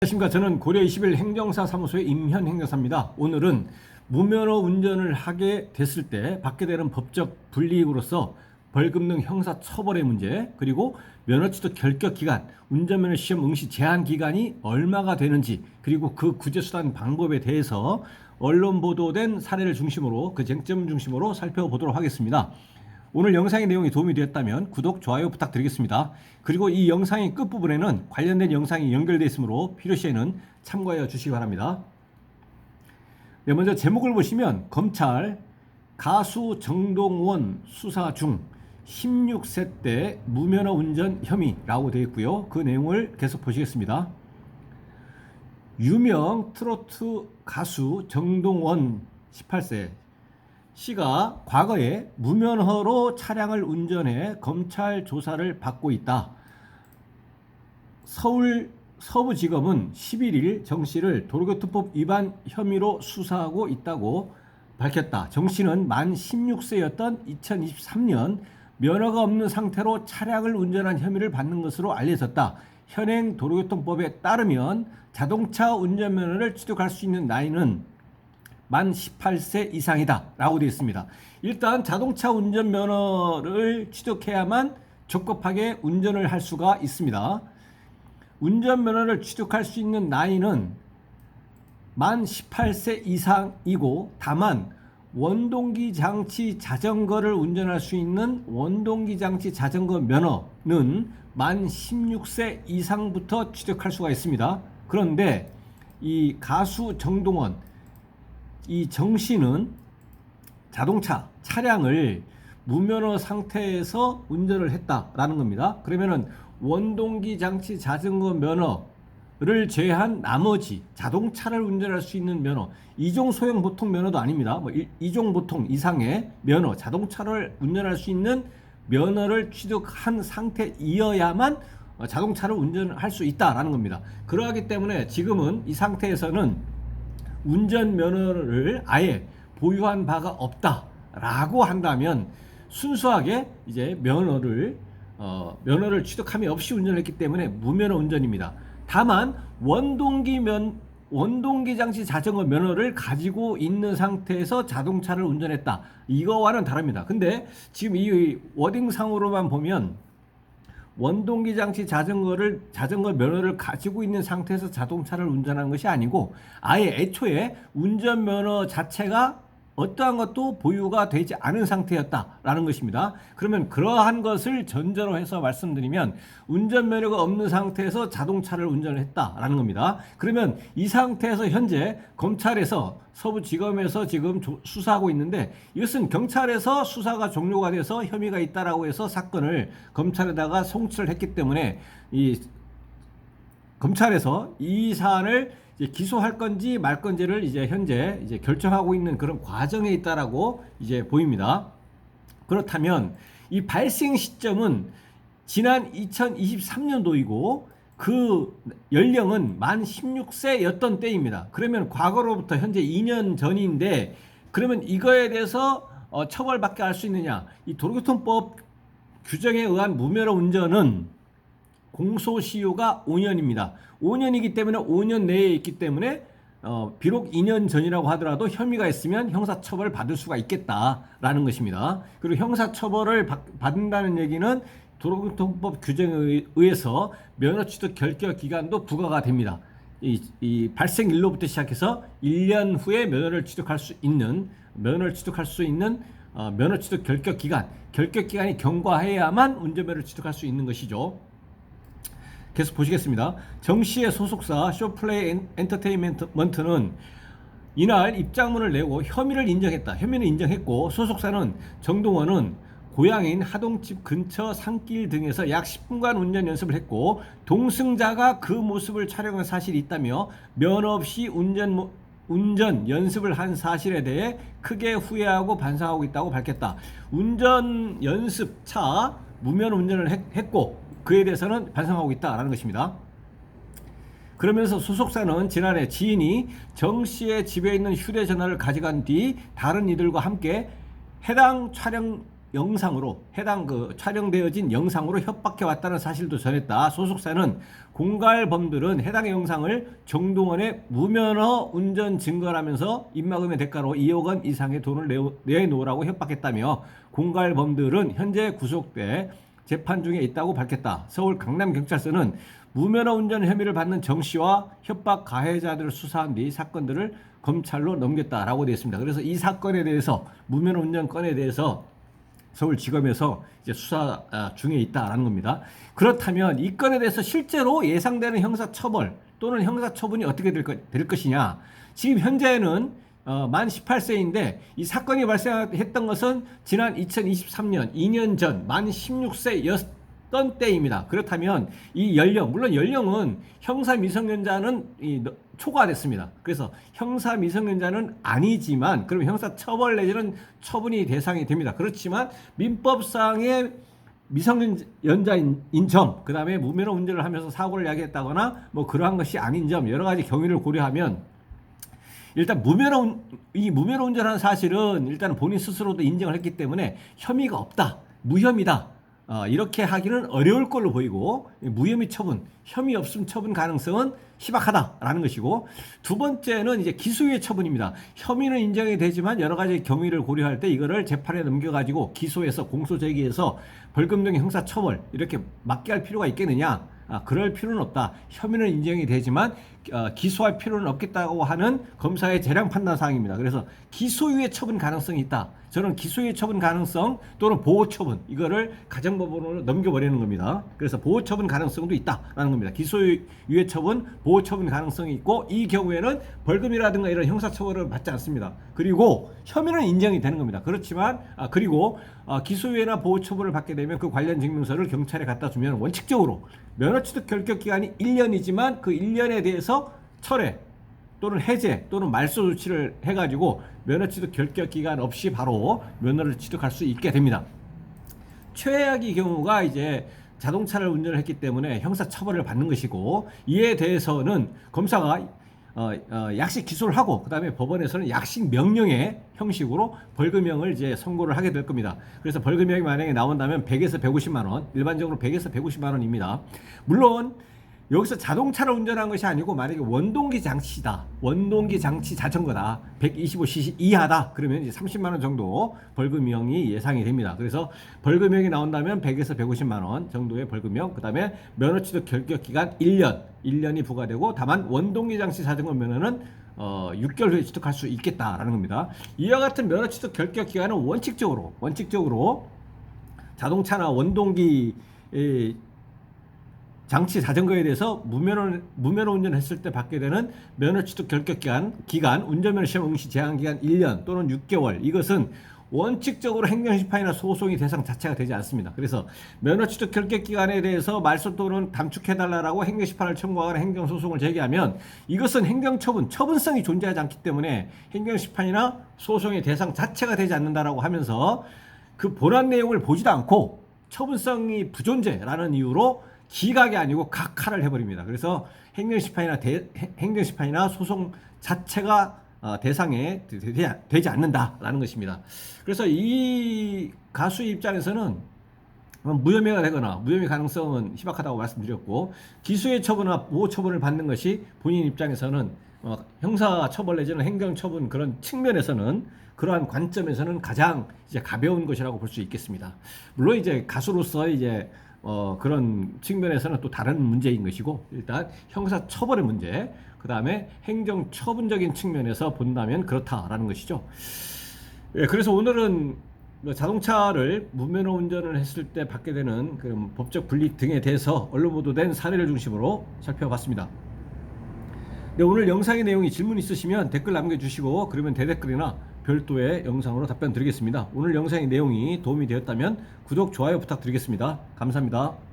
안녕하십니까. 저는 고려 21 행정사 사무소의 임현 행정사입니다. 오늘은 무면허 운전을 하게 됐을 때 받게 되는 법적 불이익으로서 벌금 등 형사 처벌의 문제, 그리고 면허 취득 결격 기간, 운전면허 시험 응시 제한 기간이 얼마가 되는지, 그리고 그 구제 수단 방법에 대해서 언론 보도된 사례를 중심으로, 그 쟁점 중심으로 살펴보도록 하겠습니다. 오늘 영상의 내용이 도움이 되었다면 구독, 좋아요 부탁드리겠습니다. 그리고 이 영상의 끝부분에는 관련된 영상이 연결되어 있으므로 필요시에는 참고하여 주시기 바랍니다. 네, 먼저 제목을 보시면 검찰 가수 정동원 수사 중 16세 때 무면허 운전 혐의라고 되어 있고요. 그 내용을 계속 보시겠습니다. 유명 트로트 가수 정동원 18세 씨가 과거에 무면허로 차량을 운전해 검찰 조사를 받고 있다. 서울 서부지검은 11일 정 씨를 도로교통법 위반 혐의로 수사하고 있다고 밝혔다. 정 씨는 만 16세였던 2023년 면허가 없는 상태로 차량을 운전한 혐의를 받는 것으로 알려졌다. 현행 도로교통법에 따르면 자동차 운전면허를 취득할 수 있는 나이는 만 18세 이상이다 라고 되어 있습니다. 일단 자동차 운전면허를 취득해야만 적법하게 운전을 할 수가 있습니다. 운전면허를 취득할 수 있는 나이는 만 18세 이상이고, 다만 원동기 장치 자전거를 운전할 수 있는 원동기 장치 자전거 면허는 만 16세 이상부터 취득할 수가 있습니다. 그런데 이 가수 정동원 이 정 씨는 자동차 차량을 무면허 상태에서 운전을 했다라는 겁니다. 그러면은 원동기 장치 자전거 면허를 제외한 나머지 자동차를 운전할 수 있는 면허, 2종 소형 보통 면허도 아닙니다. 2종 보통 이상의 면허, 자동차를 운전할 수 있는 면허를 취득한 상태이어야만 자동차를 운전할 수 있다라는 겁니다. 그러하기 때문에 지금은 이 상태에서는 운전면허를 아예 보유한 바가 없다라고 한다면 순수하게 이제 면허를 취득함이 없이 운전했기 때문에 무면허 운전입니다. 다만 원동기 장치 자전거 면허를 가지고 있는 상태에서 자동차를 운전했다, 이거와는 다릅니다. 근데 지금 이 워딩상으로만 보면 원동기 장치 자전거 면허를 가지고 있는 상태에서 자동차를 운전하는 것이 아니고, 아예 애초에 운전면허 자체가 어떠한 것도 보유가 되지 않은 상태였다라는 것입니다. 그러면 그러한 것을 전제로 해서 말씀드리면 운전면허가 없는 상태에서 자동차를 운전을 했다라는 겁니다. 그러면 이 상태에서 현재 검찰에서 서부지검에서 지금 수사하고 있는데, 이것은 경찰에서 수사가 종료가 돼서 혐의가 있다라고 해서 사건을 검찰에다가 송치를 했기 때문에 이 검찰에서 이 사안을 이제 기소할 건지 말 건지를 이제 현재 이제 결정하고 있는 그런 과정에 있다라고 이제 보입니다. 그렇다면 이 발생 시점은 지난 2023년도이고 그 연령은 만 16세였던 때입니다. 그러면 과거로부터 현재 2년 전인데, 그러면 이거에 대해서 처벌받게 할 수 있느냐? 이 도로교통법 규정에 의한 무면허 운전은 공소시효가 5년입니다. 5년이기 때문에 5년 내에 있기 때문에 비록 2년 전이라고 하더라도 혐의가 있으면 형사처벌을 받을 수가 있겠다라는 것입니다. 그리고 형사처벌을 받는다는 얘기는 도로교통법 규정에 의해서 면허 취득 결격 기간도 부과가 됩니다. 이 발생일로부터 시작해서 1년 후에 면허를 취득할 수 있는 면허 취득 결격 기간이 경과해야만 운전면허를 취득할 수 있는 것이죠. 계속 보시겠습니다. 정 씨의 소속사 쇼플레이 엔터테인먼트는 이날 입장문을 내고 혐의는 인정했고, 소속사는 정동원은 고향인 하동집 근처 산길 등에서 약 10분간 운전 연습을 했고, 동승자가 그 모습을 촬영한 사실이 있다며 면허 없이 운전 연습을 한 사실에 대해 크게 후회하고 반성하고 있다고 밝혔다. 운전 연습차 무면허 운전을 했고 그에 대해서는 반성하고 있다라는 것입니다. 그러면서 소속사는 지난해 지인이 정 씨의 집에 있는 휴대전화를 가져간 뒤 다른 이들과 함께 해당 촬영 영상으로 해당 그 촬영되어진 영상으로 협박해 왔다는 사실도 전했다. 소속사는 공갈범들은 해당 영상을 정동원의 무면허 운전 증거라면서 입막음의 대가로 2억 원 이상의 돈을 내놓으라고 협박했다며 공갈범들은 현재 구속돼 재판 중에 있다고 밝혔다. 서울 강남경찰서는 무면허 운전 혐의를 받는 정 씨와 협박 가해자들을 수사한 뒤 사건들을 검찰로 넘겼다라고 되어 있습니다. 그래서 이 사건에 대해서 무면허 운전 건에 대해서 서울지검에서 이제 수사 중에 있다라는 겁니다. 그렇다면 이 건에 대해서 실제로 예상되는 형사처벌 또는 형사처분이 어떻게 될 것이냐. 지금 현재는 만 18세인데 이 사건이 발생했던 것은 지난 2023년 2년 전 만 16세였던 때입니다. 그렇다면 이 연령, 물론 연령은 형사 미성년자는 초과됐습니다. 그래서 형사 미성년자는 아니지만 그럼 형사 처벌 내지는 처분이 대상이 됩니다. 그렇지만 민법상의 미성년자인 점, 그 다음에 무면허 운전을 하면서 사고를 야기했다거나 뭐 그러한 것이 아닌 점 여러 가지 경위를 고려하면 일단 무면허 운전하는 사실은 일단 본인 스스로도 인정을 했기 때문에 혐의가 없다, 무혐의다. 이렇게 하기는 어려울 걸로 보이고 무혐의 처분, 혐의 없음 처분 가능성은 희박하다라는 것이고 두 번째는 이제 기소유예 처분입니다. 혐의는 인정이 되지만 여러 가지 경위를 고려할 때 이거를 재판에 넘겨가지고 기소해서 공소 제기해서 벌금 등의 형사 처벌 이렇게 맡게 할 필요가 있겠느냐? 그럴 필요는 없다. 혐의는 인정이 되지만 기소할 필요는 없겠다고 하는 검사의 재량 판단 사항입니다. 그래서 기소유예 처분 가능성이 있다. 저는 기소유예 처분 가능성 또는 보호 처분 이거를 가정법원으로 넘겨버리는 겁니다. 그래서 보호 처분 가능성도 있다라는 겁니다. 기소유예 처분, 보호 처분 가능성이 있고 이 경우에는 벌금이라든가 이런 형사 처벌을 받지 않습니다. 그리고 혐의는 인정이 되는 겁니다. 그렇지만 그리고 기소유예나 보호 처분을 받게 되면 그 관련 증명서를 경찰에 갖다 주면 원칙적으로 면허 취득 결격 기간이 1년이지만 그 1년에 대해서 철회 또는 해제 또는 말소 조치를 해가지고 면허 취득 결격 기간 없이 바로 면허를 취득할 수 있게 됩니다. 최악의 경우가 이제 자동차를 운전을 했기 때문에 형사 처벌을 받는 것이고 이에 대해서는 검사가 약식 기소를 하고 그다음에 법원에서는 약식 명령의 형식으로 벌금형을 이제 선고를 하게 될 겁니다. 그래서 벌금형이 만약에 나온다면 100에서 150만 원, 일반적으로 100에서 150만 원입니다. 물론 여기서 자동차를 운전한 것이 아니고 만약에 원동기 장치다, 원동기 장치 자전거다, 125cc 이하다 그러면 이제 30만 원 정도 벌금형이 예상이 됩니다. 그래서 벌금형이 나온다면 100에서 150만 원 정도의 벌금형, 그 다음에 면허 취득 결격 기간 1년이 부과되고 다만 원동기 장치 자전거 면허는 6개월 후에 취득할 수 있겠다라는 겁니다. 이와 같은 면허 취득 결격 기간은 원칙적으로 자동차나 원동기 장치 자전거에 대해서 무면허 운전했을 때 받게 되는 면허 취득 결격 기간, 운전면허 시험 응시 제한 기간 1년 또는 6개월 이것은 원칙적으로 행정심판이나 소송이 대상 자체가 되지 않습니다. 그래서 면허 취득 결격 기간에 대해서 말소 또는 단축해달라고 행정심판을 청구하거나 행정소송을 제기하면 이것은 처분성이 존재하지 않기 때문에 행정심판이나 소송의 대상 자체가 되지 않는다라고 하면서 그 본안 내용을 보지도 않고 처분성이 부존재라는 이유로 기각이 아니고 각하를 해버립니다. 그래서 행정심판이나 소송 자체가 대상에 되지 않는다라는 것입니다. 그래서 이 가수 입장에서는 무혐의가 되거나 무혐의 가능성은 희박하다고 말씀드렸고 기소유예 처분이나 보호 처분을 받는 것이 본인 입장에서는 형사 처벌 내지는 행정 처분 그런 측면에서는 그러한 관점에서는 가장 이제 가벼운 것이라고 볼 수 있겠습니다. 물론 이제 가수로서 이제 그런 측면에서는 또 다른 문제인 것이고 일단 형사 처벌의 문제 그 다음에 행정 처분적인 측면에서 본다면 그렇다라는 것이죠. 예, 그래서 오늘은 자동차를 무면허 운전을 했을 때 받게 되는 그 법적 불이익 등에 대해서 언론 보도된 사례를 중심으로 살펴봤습니다. 네, 오늘 영상의 내용이 질문 있으시면 댓글 남겨주시고 그러면 대댓글이나 별도의 영상으로 답변 드리겠습니다. 오늘 영상의 내용이 도움이 되었다면 구독, 좋아요 부탁드리겠습니다. 감사합니다.